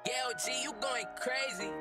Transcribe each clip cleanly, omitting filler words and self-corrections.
Yeah, G, you going crazy.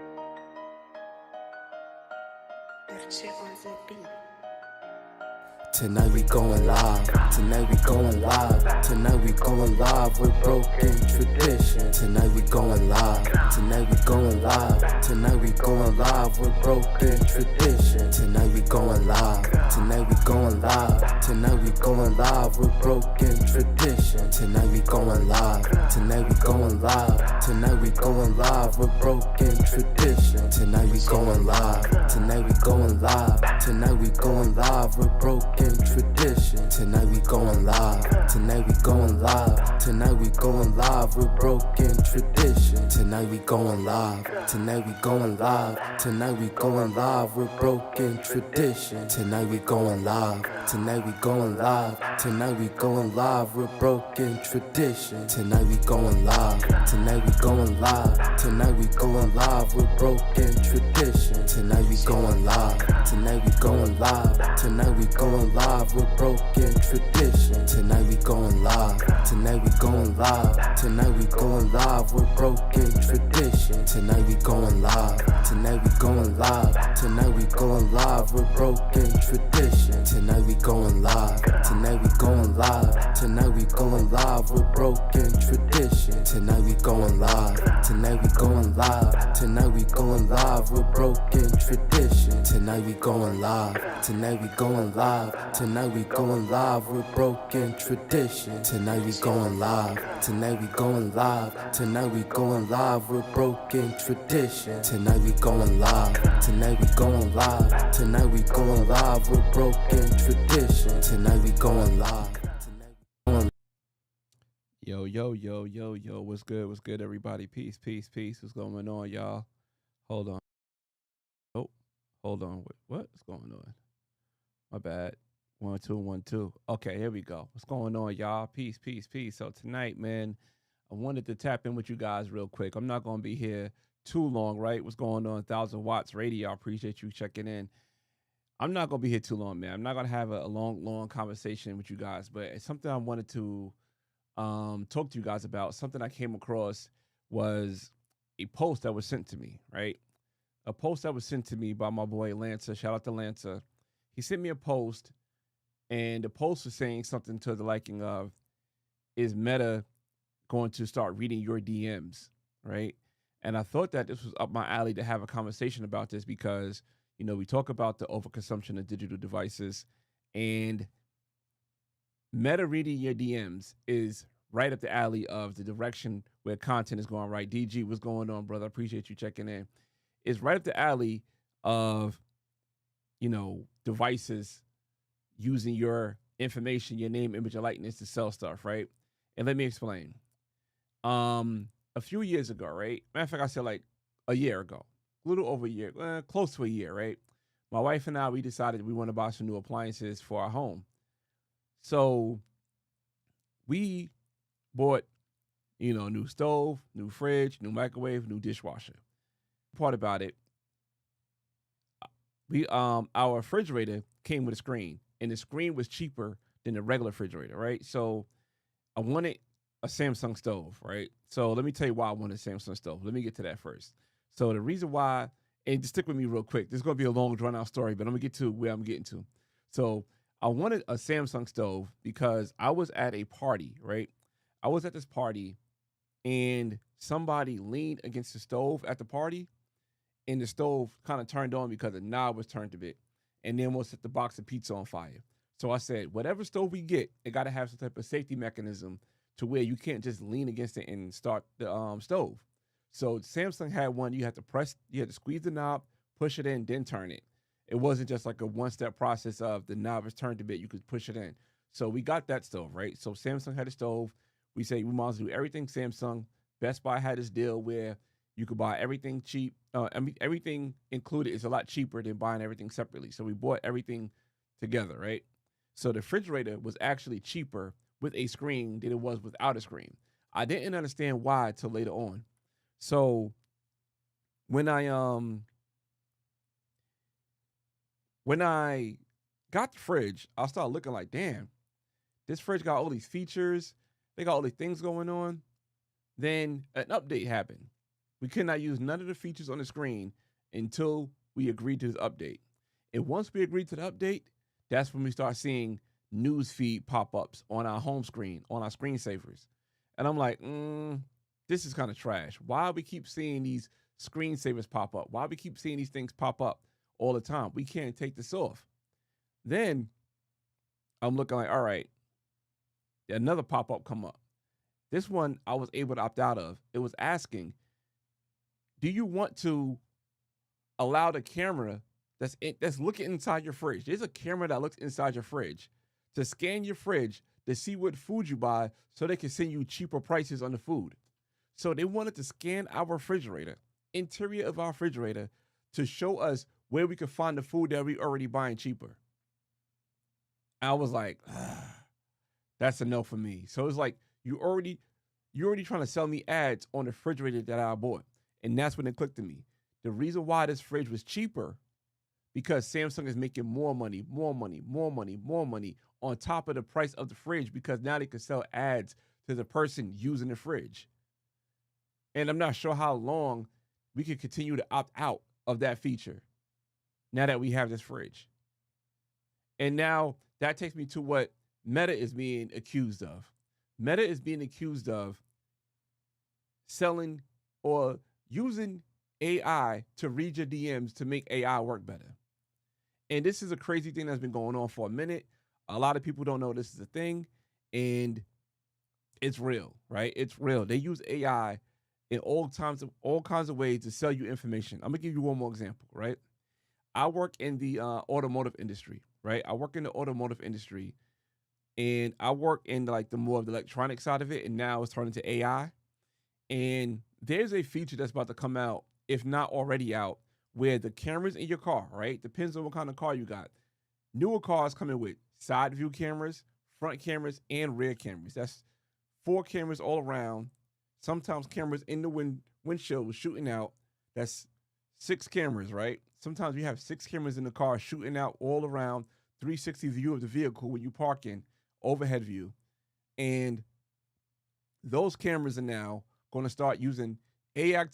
Tonight we going live, tonight we going live, tonight we going live with broken tradition. Tonight we going live, tonight we going live, tonight we going live with broken tradition. Tonight we going live, tonight we going live, tonight we going live with broken tradition. Tonight we going live, tonight we going live, tonight we going live with broken tradition. Tonight we going live, tonight we going live, tonight we going live with broken tradition. Tonight we going live, tonight we going live, tonight we going live with broken tradition. Tonight we going live, tonight we going live, tonight we going live with broken tradition. Tonight we going live, tonight we going live, tonight we going live with broken tradition. Tonight we going live, tonight we going live, tonight we going live with broken tradition. Tonight we going live, tonight we going live, tonight we going live with broken tradition. Tonight we going live, tonight we going live, tonight we going live with broken tradition. Tonight we going live, tonight we going live, tonight we going live with broken tradition. Tonight we going live, tonight we going live, tonight we going live with broken tradition. Tonight we going live, tonight we going live, tonight we going live with broken tradition. Tonight we going live, tonight we going live, tonight we going live with broken tradition. Tonight we going live, tonight we going live, tonight we going live with broken tradition. Tonight we going live, tonight we going live, tonight we going live with broken tradition. Tonight we going live. Yo, what's good, everybody? Peace. What's going on, y'all? Hold on. Oh, hold on. What's going on? My bad. 1, 2, 1, 2. Okay, here we go. What's going on, y'all? Peace. So tonight, man, I wanted to tap in with you guys real quick. I'm not going to be here too long, right? What's going on? 1000 Watts Radio. I appreciate you checking in. I'm not going to be here too long, man. I'm not going to have a long conversation with you guys, but it's something I wanted to talk to you guys about. Something I came across was a post that was sent to me, right? A post that was sent to me by my boy Lancer. Shout out to Lancer. He sent me a post, and the post was saying something to the liking of, is Meta going to start reading your DMs, right? And I thought that this was up my alley to have a conversation about this because, you know, we talk about the overconsumption of digital devices, and Meta reading your DMs is right up the alley of the direction where content is going, right? DG, what's going on, brother? I appreciate you checking in. It's right up the alley of, you know, devices using your information, your name, image, and likeness to sell stuff, right? And let me explain. A few years ago, right? Matter of fact, I said like a year ago, a little over a year, close to a year, right? My wife and I, we decided we want to buy some new appliances for our home. So we bought, you know, a new stove, new fridge, new microwave, new dishwasher. Part about it, our refrigerator came with a screen, and the screen was cheaper than the regular refrigerator, right? So I wanted a Samsung stove, right? So let me tell you why I wanted a Samsung stove. Let me get to that first. So the reason why, and just stick with me real quick. This is gonna be a long, drawn out story, but I'm gonna get to where I'm getting to. So I wanted a Samsung stove because I was at a party, right? I was at this party, and somebody leaned against the stove at the party, and the stove kind of turned on because the knob was turned a bit, and then we'll set the box of pizza on fire. So I said, whatever stove we get, it got to have some type of safety mechanism to where you can't just lean against it and start the stove. So Samsung had one. You had to squeeze the knob, push it in, then turn it. It wasn't just like a one-step process of the knob is turned a bit, you could push it in. So we got that stove, right? So Samsung had a stove. We say we might as well do everything Samsung. Best Buy had this deal where you could buy everything cheap. Everything included is a lot cheaper than buying everything separately. So we bought everything together, right? So the refrigerator was actually cheaper with a screen than it was without a screen. I didn't understand why till later on. So when I got the fridge, I started looking like, damn, this fridge got all these features. They got all these things going on. Then an update happened. We cannot use none of the features on the screen until we agree to this update. And once we agree to the update, that's when we start seeing news feed pop-ups on our home screen, on our screensavers. And I'm like, this is kind of trash. Why we keep seeing these screensavers pop up? Why we keep seeing these things pop up all the time? We can't take this off. Then I'm looking like, all right, another pop-up come up. This one I was able to opt out of. It was asking, do you want to allow the camera that's looking inside your fridge? There's a camera that looks inside your fridge to scan your fridge to see what food you buy so they can send you cheaper prices on the food. So they wanted to scan our refrigerator, interior of our refrigerator, to show us where we could find the food that we already buying cheaper. I was like, that's a no for me. So it's like, you're already trying to sell me ads on the refrigerator that I bought. And that's when it clicked to me. The reason why this fridge was cheaper, because Samsung is making more money on top of the price of the fridge, because now they can sell ads to the person using the fridge. And I'm not sure how long we can continue to opt out of that feature now that we have this fridge. And now that takes me to what Meta is being accused of. Meta is being accused of selling or using AI to read your DMs to make AI work better. And this is a crazy thing that's been going on for a minute. A lot of people don't know this is a thing, and it's real, right? It's real. They use AI in all kinds of ways to sell you information. I'm gonna give you one more example, right? I work in the automotive industry, right? I work in the automotive industry, and I work in like the more of the electronic side of it, and now it's turning to AI. And there's a feature that's about to come out, if not already out, where the cameras in your car, right? Depends on what kind of car you got. Newer cars coming with side view cameras, front cameras, and rear cameras. That's 4 cameras all around. Sometimes cameras in the windshield shooting out. That's 6 cameras, right? Sometimes we have 6 cameras in the car shooting out all around, 360 view of the vehicle when you park in, overhead view. And those cameras are now going to start using AI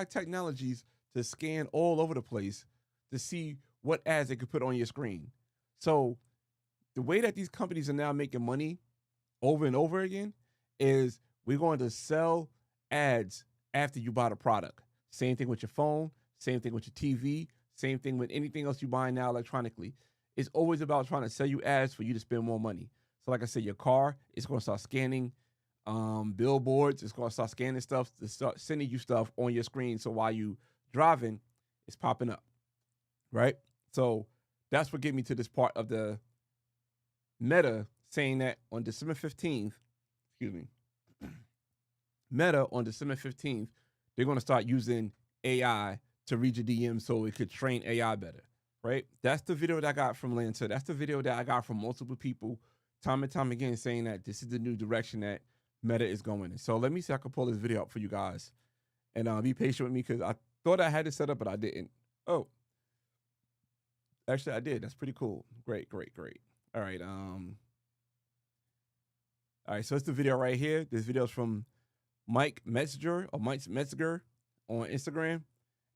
technologies to scan all over the place to see what ads they could put on your screen. So the way that these companies are now making money over and over again is we're going to sell ads after you buy the product. Same thing with your phone, same thing with your TV, same thing with anything else you buy now electronically. It's always about trying to sell you ads for you to spend more money. So like I said, your car is going to start scanning billboards. It's going to start scanning stuff to start sending you stuff on your screen. So while you driving, it's popping up, right? So that's what gave me to this part of the Meta saying that on December 15th, Meta on December 15th, they're going to start using AI to read your DMs so it could train AI better, right? That's the video that I got from Lanta. That's the video that I got from multiple people time and time again saying that this is the new direction that Meta is going in. So let me see if I can pull this video up for you guys. And be patient with me because I thought I had it set up, but I didn't. Oh, actually I did. That's pretty cool. Great. All right. All right, so it's the video right here. This video is from Mike Metzger on Instagram.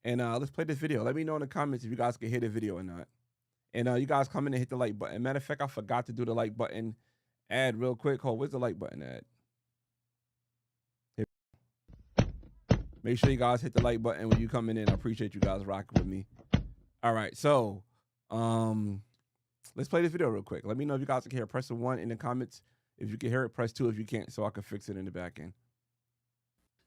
And let's play this video. Let me know in the comments if you guys can hear the video or not. And you guys come in and hit the like button. Matter of fact, I forgot to do the like button ad real quick. Hold, where's the like button ad? Here. Make sure you guys hit the like button when you come in. I appreciate you guys rocking with me. All right, so let's play this video real quick. Let me know if you guys can hear. Press the 1 in the comments. If you can hear it, press 2 if you can't, so I can fix it in the back end.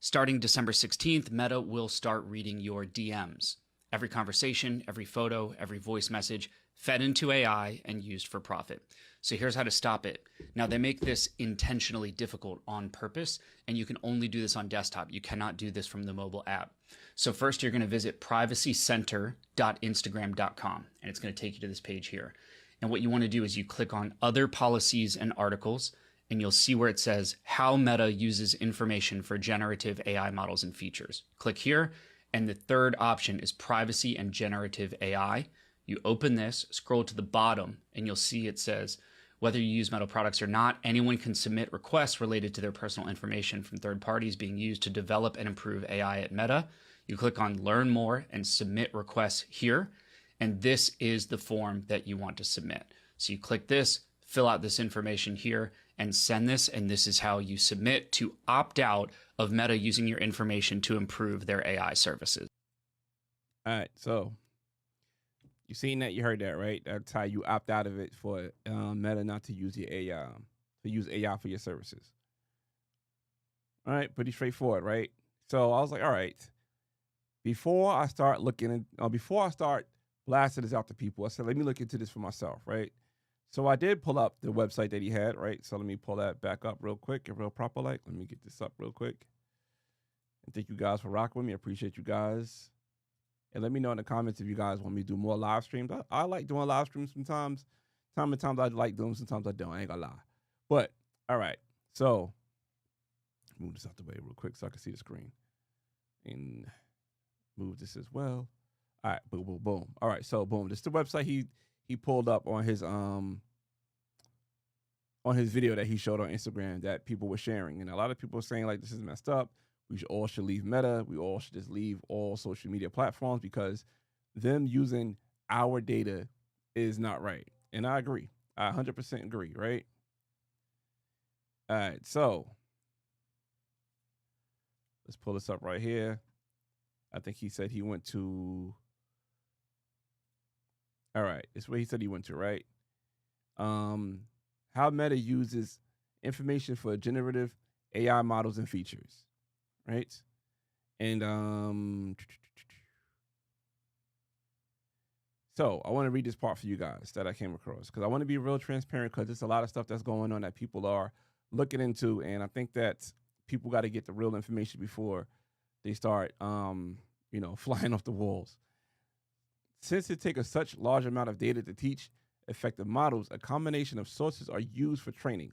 Starting December 16th, Meta will start reading your DMs. Every conversation, every photo, every voice message fed into AI and used for profit. So here's how to stop it. Now, they make this intentionally difficult on purpose, and you can only do this on desktop. You cannot do this from the mobile app. So first, you're going to visit privacycenter.instagram.com, and it's going to take you to this page here. And what you want to do is you click on Other Policies and Articles, and you'll see where it says How Meta Uses Information for Generative AI Models and Features. Click here, and the third option is Privacy and Generative AI. You open this, scroll to the bottom, and you'll see it says, Whether you use Meta products or not, anyone can submit requests related to their personal information from third parties being used to develop and improve AI at Meta. You click on Learn More and Submit Requests here, and this is the form that you want to submit. So you click this, fill out this information here, and send this, and this is how you submit to opt out of Meta using your information to improve their AI services. All right, so you seen that, you heard that, right? That's how you opt out of it for Meta not to use your AI, to use AI for your services. All right, pretty straightforward, right? So I was like, all right, before I start looking at, before I start blasting this out to people, I said, let me look into this for myself, right? So I did pull up the website that he had, right? So let me pull that back up real quick and real proper like. Let me get this up real quick. And thank you guys for rocking with me. I appreciate you guys. And let me know in the comments if you guys want me to do more live streams. I like doing live streams sometimes. Sometimes I like doing them, sometimes I don't. I ain't gonna lie. But, all right. So, move this out the way real quick so I can see the screen. And move this as well. All right, boom, boom, boom. All right, so boom. This is the website he pulled up on his video that he showed on Instagram that people were sharing. And a lot of people were saying, like, this is messed up. We all should leave Meta. We all should just leave all social media platforms because them using our data is not right. And I agree. I 100% agree, right? All right, so let's pull this up right here. I think he said he went to, all right, it's where he said he went to, right? How Meta uses information for generative AI models and features, right? And so I want to read this part for you guys that I came across because I want to be real transparent because there's a lot of stuff that's going on that people are looking into, and I think that people got to get the real information before they start, flying off the walls. Since it takes such large amount of data to teach effective models, a combination of sources are used for training.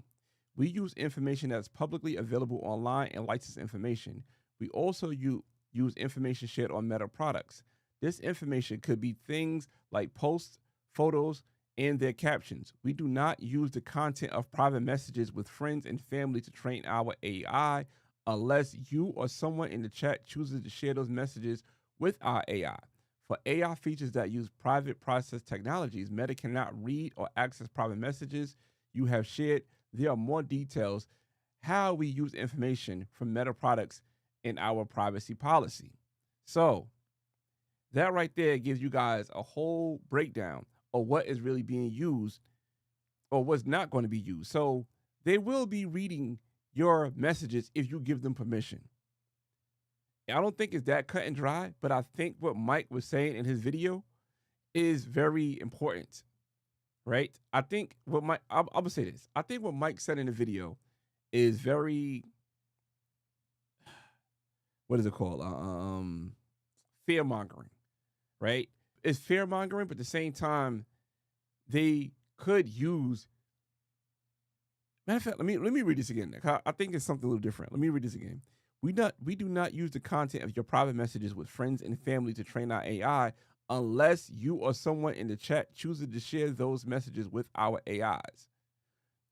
We use information that's publicly available online and licensed information. We also use information shared on Meta products. This information could be things like posts, photos, and their captions. We do not use the content of private messages with friends and family to train our AI unless you or someone in the chat chooses to share those messages with our AI. For AI features that use private process technologies, Meta cannot read or access private messages you have shared. There are more details how we use information from Meta products in our privacy policy. So that right there gives you guys a whole breakdown of what is really being used or what's not going to be used. So they will be reading your messages if you give them permission. I don't think it's that cut and dry, but I think what Mike was saying in his video is very important, right? I think what Mike, I'm gonna say this. I think what Mike said in the video is very, what is it called? Fear mongering, right? It's fear mongering, but at the same time, they could use. Matter of fact, let me read this again. I think it's something a little different. Let me read this again. We do not use the content of your private messages with friends and family to train our AI unless you or someone in the chat chooses to share those messages with our AIs.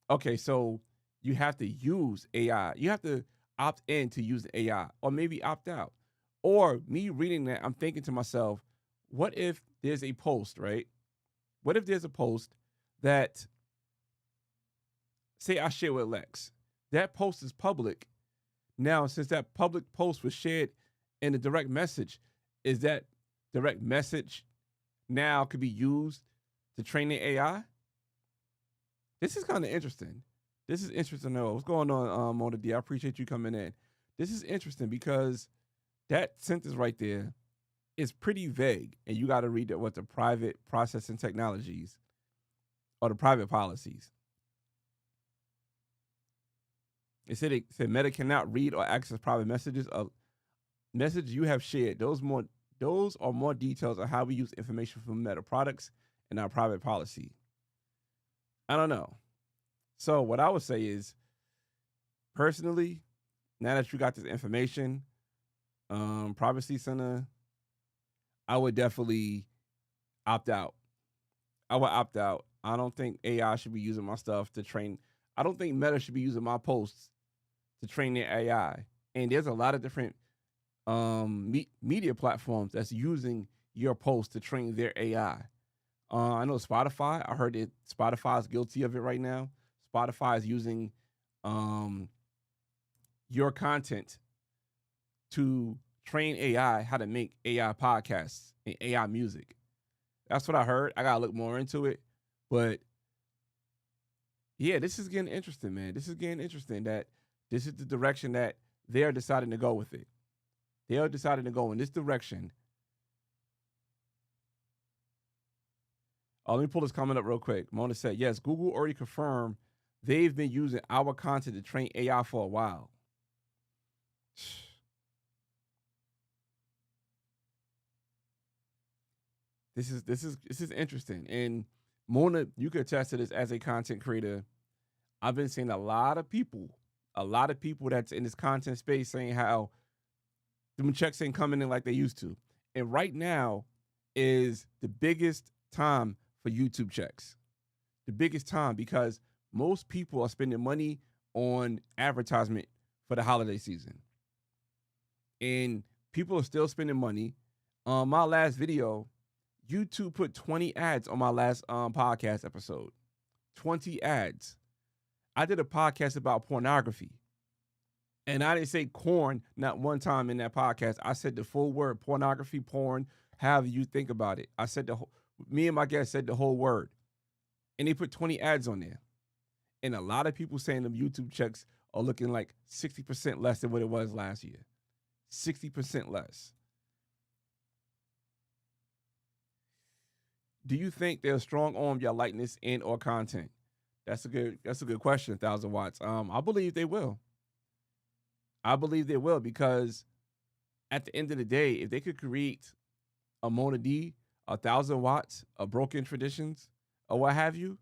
Okay, so you have to use AI. You have to opt in to use the AI or maybe opt out. Or me reading that, I'm thinking to myself, what if there's a post, right? What if there's a post that, say I share with Lex. That post is public. Now, since that public post was shared in a direct message, is that direct message now could be used to train the AI? This is kind of interesting. This is interesting to know what's going on, Mona D. I appreciate you coming in. This is interesting because that sentence right there is pretty vague, and you got to read what the private processing technologies or the private policies. It said Meta cannot read or access private messages of messages you have shared. Those are more details on how we use information from Meta products and our private policy. I don't know. So what I would say is, personally, now that you got this information, Privacy Center, I would definitely opt out. I would opt out I don't think AI should be using my stuff to train. I don't think Meta should be using my posts to train their AI. And there's a lot of different media platforms that's using your post to train their AI. I know Spotify. I heard that Spotify is guilty of it right now. Spotify is using your content to train AI how to make AI podcasts and AI music. That's what I heard. I gotta look more into it. But yeah, this is getting interesting, man. This is getting interesting that this is the direction that they're deciding to go with it. They are deciding to go in this direction. Let me pull this comment up real quick. Mona said, yes, Google already confirmed they've been using our content to train AI for a while. This is interesting. And Mona, you could attest to this as a content creator. I've been seeing a lot of people that's in this content space saying how the checks ain't coming in like they used to. And right now is the biggest time for YouTube checks. The biggest time, because most people are spending money on advertisement for the holiday season. And people are still spending money. My last video, YouTube put 20 ads on my last podcast episode. 20 ads. I did a podcast about pornography. And I didn't say corn not one time in that podcast. I said the full word, pornography, porn, however you think about it. I said me and my guest said the whole word. And they put 20 ads on there. And a lot of people saying them YouTube checks are looking like 60% less than what it was last year. 60% less. Do you think they'll strong arm your likeness and or content? That's a good question, 1,000 watts. I believe they will. I believe they will, because at the end of the day, if they could create a Mona D, 1,000 watts, a Broken Traditions, or what have you,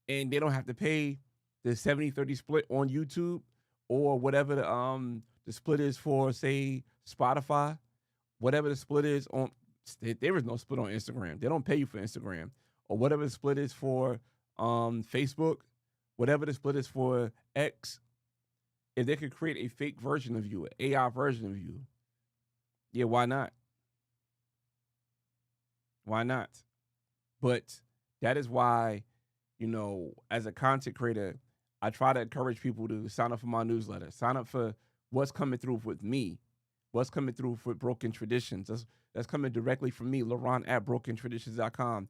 and they don't have to pay the 70-30 split on YouTube or whatever the split is for, say, Spotify, whatever the split is on, there is no split on Instagram. They don't pay you for Instagram, or whatever the split is for Facebook, whatever the split is for X. If they could create a fake version of you, an AI version of you, yeah, why not? Why not? But that is why, as a content creator, I try to encourage people to sign up for my newsletter, sign up for what's coming through with me, what's coming through for Broken Traditions. That's coming directly from me, Leron at brokentraditions.com.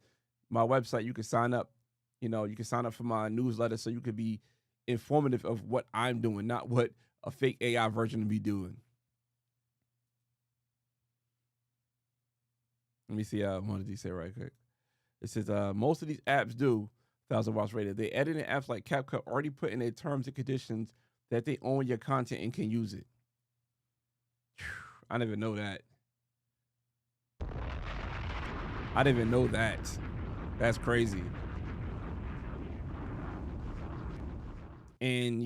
My website, you can sign up. You can sign up for my newsletter so you could be informative of what I'm doing, not what a fake AI version will be doing. Let me see what did he say right quick. It says, most of these apps do, 1,000 watts rated. They editing apps like CapCut already put in their terms and conditions that they own your content and can use it. I didn't even know that. I didn't even know that. That's crazy. And,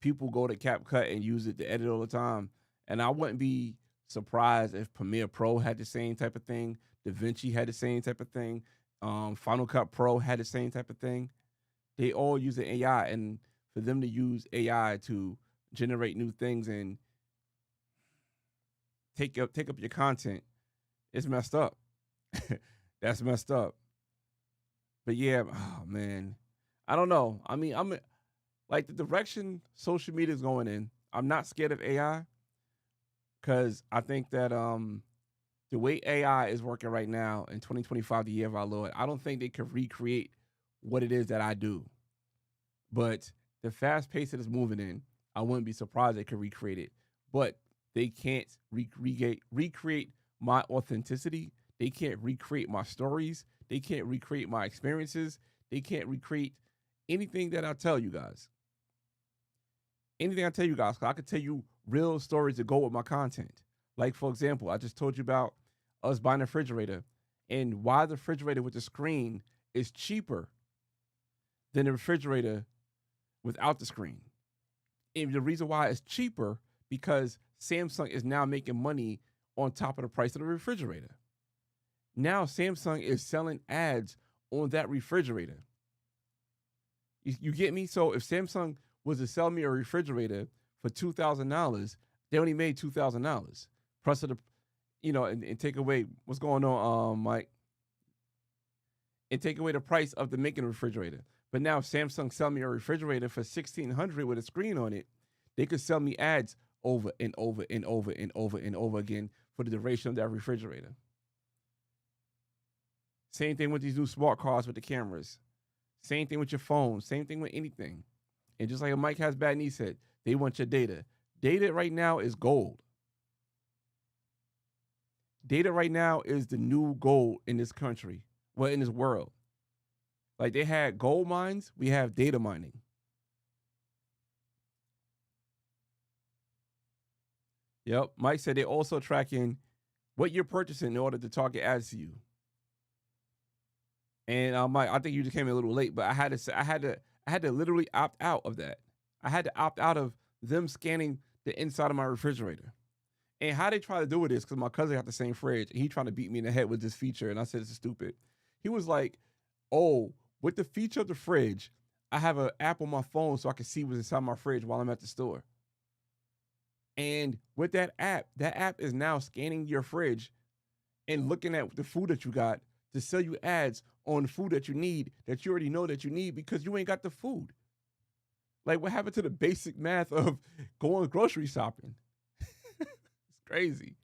people go to CapCut and use it to edit all the time. And I wouldn't be surprised if Premiere Pro had the same type of thing. DaVinci had the same type of thing. Final Cut Pro had the same type of thing. They all use an AI. And for them to use AI to generate new things and take up your content, it's messed up. That's messed up. But yeah, oh man, I don't know. I mean, I'm like the direction social media is going in. I'm not scared of AI, because I think that the way AI is working right now in 2025, the year of our Lord, I don't think they can recreate what it is that I do. But the fast pace that it's moving in, I wouldn't be surprised they could recreate it. But they can't recreate my authenticity. They can't recreate my stories. They can't recreate my experiences. They can't recreate anything that I tell you guys. Anything I tell you guys, 'cause I could tell you real stories that go with my content. Like, for example, I just told you about us buying a refrigerator and why the refrigerator with the screen is cheaper than the refrigerator without the screen. And the reason why it's cheaper, because Samsung is now making money on top of the price of the refrigerator. Now Samsung is selling ads on that refrigerator. You get me? So if Samsung was to sell me a refrigerator for $2,000, they only made $2,000. Plus of the, and take away what's going on, Mike, and take away the price of the making a refrigerator. But now if Samsung sell me a refrigerator for $1,600 with a screen on it, they could sell me ads over and over and over and over and over again for the duration of that refrigerator. Same thing with these new smart cars with the cameras. Same thing with your phone. Same thing with anything. And just like Mike Has Bad Knee said, they want your data. Data right now is gold. Data right now is the new gold in this country. Well, in this world. Like they had gold mines, we have data mining. Yep. Mike said they're also tracking what you're purchasing in order to target ads to you. And Mike, I think you just came in a little late, but I had to literally opt out of that. I had to opt out of them scanning the inside of my refrigerator. And how they try to do it is because my cousin got the same fridge and he trying to beat me in the head with this feature. And I said, this is stupid. He was like, oh, with the feature of the fridge, I have an app on my phone so I can see what's inside my fridge while I'm at the store. And with that app is now scanning your fridge and looking at the food that you got to sell you ads on the food that you need, that you already know that you need because you ain't got the food. Like what happened to the basic math of going grocery shopping? It's crazy.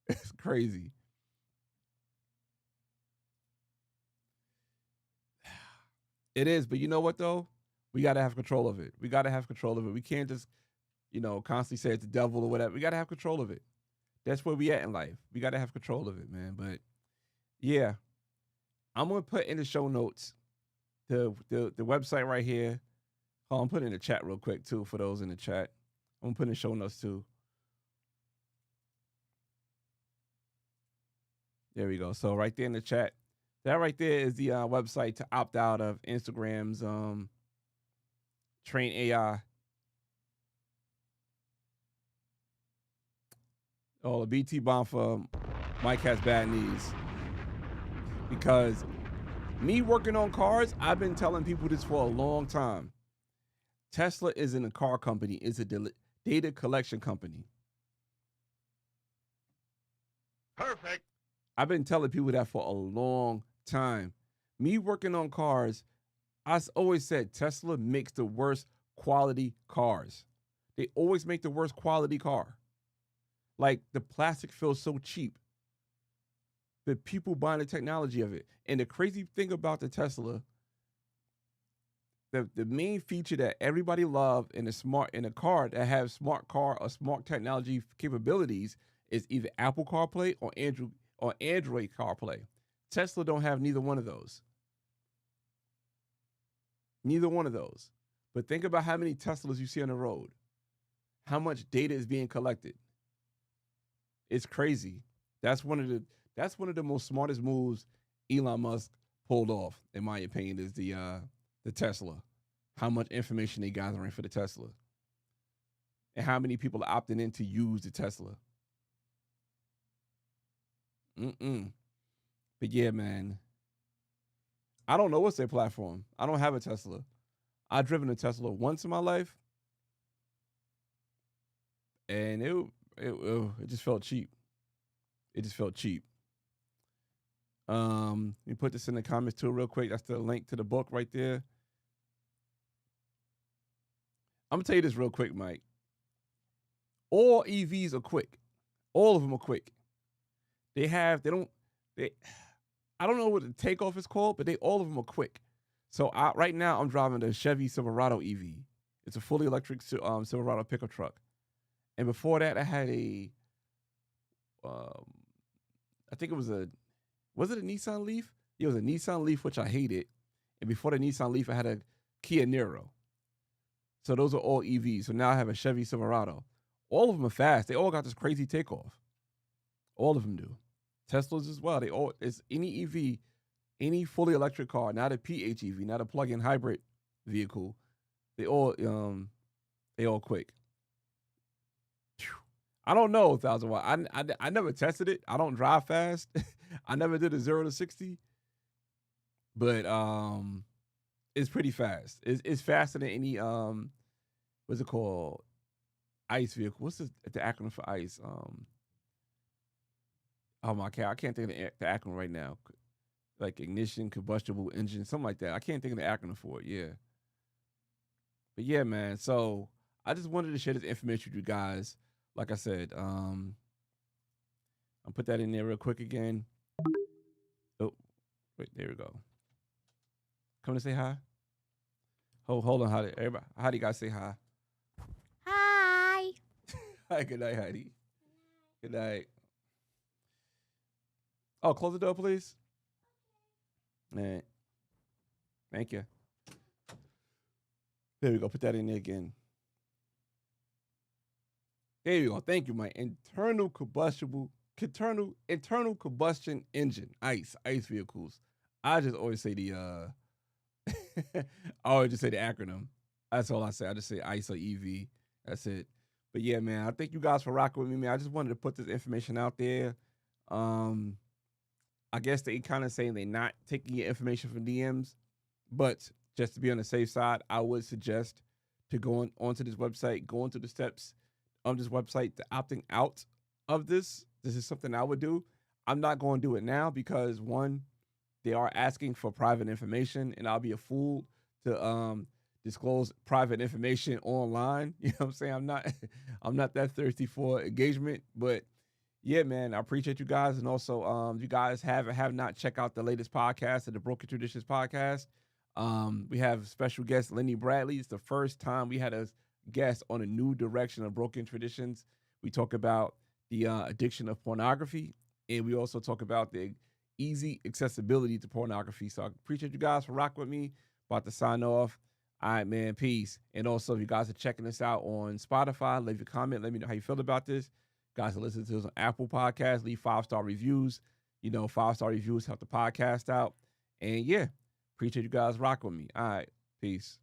It's crazy. It is, but you know what though? We got to have control of it. We got to have control of it. We can't just, constantly say it's the devil or whatever. We got to have control of it. That's where we at in life. We got to have control of it, man. But yeah, I'm going to put in the show notes the website right here. Oh, I'm putting in the chat real quick too for those in the chat. I'm going to put in the show notes too. There we go. So right there in the chat, that right there is the website to opt out of Instagram's Train AI. Oh, the BT bomb for Mike Has Bad Knees. Because me working on cars, I've been telling people this for a long time. Tesla isn't a car company, it's a data collection company. Perfect. I've been telling people that for a long time. Me working on cars, I always said Tesla makes the worst quality cars. They always make the worst quality car. Like the plastic feels so cheap. The people buying the technology of it. And the crazy thing about the Tesla, the main feature that everybody loves in a car that has smart car or smart technology capabilities is either Apple CarPlay or Android CarPlay. Tesla don't have neither one of those. Neither one of those. But think about how many Teslas you see on the road. How much data is being collected. It's crazy. That's one of the most smartest moves Elon Musk pulled off, in my opinion, is the Tesla. How much information they gathering for the Tesla. And how many people are opting in to use the Tesla. But yeah, man. I don't know what's their platform. I don't have a Tesla. I've driven a Tesla once in my life. And it just felt cheap. It just felt cheap. Let me put this in the comments too real quick. That's the link to the book right there. I'm gonna tell you this real quick, Mike. All EVs are quick. All of them are quick. I don't know what the takeoff is called, but all of them are quick. So right now I'm driving the Chevy Silverado EV. It's a fully electric Silverado pickup truck. And before that, I had I think was it a Nissan Leaf? It was a Nissan Leaf, which I hated. And before the Nissan Leaf, I had a Kia Niro. So those are all EVs. So now I have a Chevy Silverado. All of them are fast. They all got this crazy takeoff. All of them do. Teslas as well. It's any EV, any fully electric car, not a PHEV, not a plug-in hybrid vehicle. They all quick. I don't know 1,000 watt. I never tested it. I don't drive fast. I never did a 0 to 60. but it's pretty fast. It's faster than any what's it called? ICE vehicle. What's the acronym for ICE? Oh my god, I can't think of the acronym right now. Like ignition, combustible engine, something like that. I can't think of the acronym for it. Yeah, but yeah, man. So I just wanted to share this information with you guys. Like I said, I'll put that in there real quick again. Oh, wait, there we go. Come to say hi. Hold on, everybody? How do you guys say hi? Hi. Hi, good night, Heidi. Good night. Oh, close the door, please. All right. Thank you. There we go. Put that in there again. There you go. Thank you, my internal combustion engine, ICE vehicles. I just always say I always just say the acronym. That's all I say. I just say ICE or EV. That's it. But yeah, man, I thank you guys for rocking with me, man. I just wanted to put this information out there. I guess they kind of saying they're not taking your information from DMs, but just to be on the safe side, I would suggest to go onto this website, go into the steps of this website to opting out of this. This is something I would do. I'm not going to do it now because one, they are asking for private information, and I'll be a fool to disclose private information online. You know what I'm saying? I'm not that thirsty for engagement, but yeah, man, I appreciate you guys. And also, you guys have not checked out the latest podcast of the Broken Traditions podcast. We have special guest Lenny Bradley. It's the first time we had a guest on a new direction of Broken Traditions. We talk about the addiction of pornography, and we also talk about the easy accessibility to pornography. So I appreciate you guys for rocking with me. About to sign off. All right, man, peace. And also, if you guys are checking this out on Spotify, leave a comment. Let me know how you feel about this. Guys are listening to this on Apple Podcasts. Leave 5-star reviews. 5-star reviews help the podcast out. And yeah, appreciate you guys rocking with me. All right, peace.